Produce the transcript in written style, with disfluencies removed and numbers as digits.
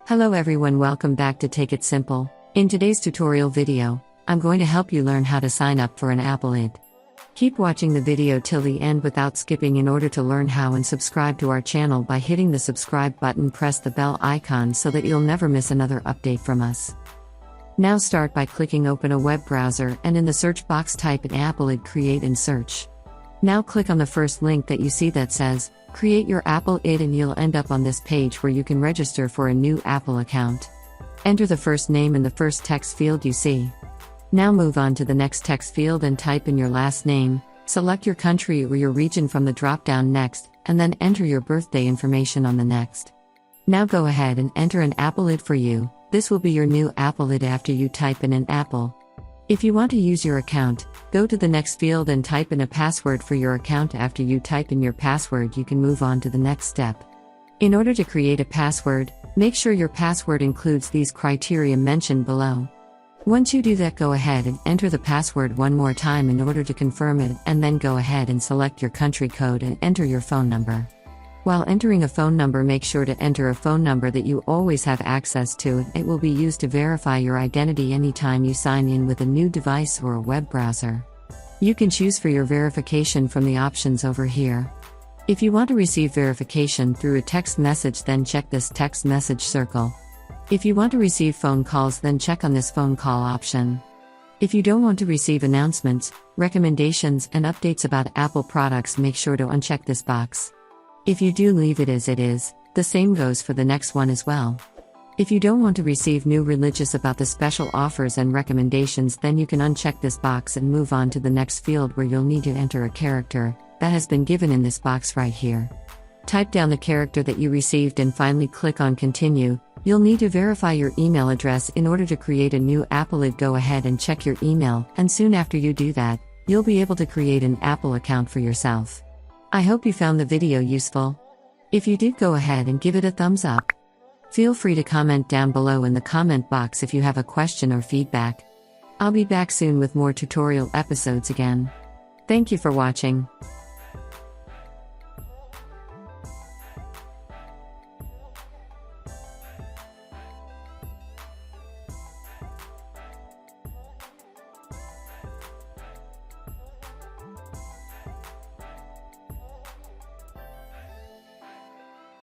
Hello everyone, welcome back to Take It Simple. In today's tutorial video, I'm going to help you learn how to sign up for an Apple ID. Keep watching the video till the end without skipping in order to learn how and subscribe to our channel by hitting the subscribe button, press the bell icon so that you'll never miss another update from us. Now start by clicking open a web browser and in the search box type in Apple ID create and search. Now click on the first link that you see that says, Create your Apple ID, and you'll end up on this page where you can register for a new Apple account. Enter the first name in the first text field you see. Now move on to the next text field and type in your last name, select your country or your region from the drop-down next, and then enter your birthday information on the next. Now go ahead and enter an Apple ID for you. This will be your new Apple ID after you type in an Apple. If you want to use your account, go to the next field and type in a password for your account. After you type in your password, you can move on to the next step. In order to create a password, make sure your password includes these criteria mentioned below. Once you do that, go ahead and enter the password one more time in order to confirm it, and then go ahead and select your country code and enter your phone number. While entering a phone number, make sure to enter a phone number that you always have access to. It will be used to verify your identity anytime you sign in with a new device or a web browser. You can choose for your verification from the options over here. If you want to receive verification through a text message, then check this text message circle. If you want to receive phone calls, then check on this phone call option. If you don't want to receive announcements, recommendations, and updates about Apple products, make sure to uncheck this box. If you do, leave it as it is. The same goes for the next one as well. If you don't want to receive new releases about the special offers and recommendations, then you can uncheck this box and move on to the next field where you'll need to enter a character that has been given in this box right here. Type down the character that you received and finally click on continue. You'll need to verify your email address in order to create a new Apple ID. Go ahead and check your email, and soon after you do that, you'll be able to create an Apple account for yourself. I hope you found the video useful. If you did, go ahead and give it a thumbs up. Feel free to comment down below in the comment box if you have a question or feedback. I'll be back soon with more tutorial episodes again. Thank you for watching.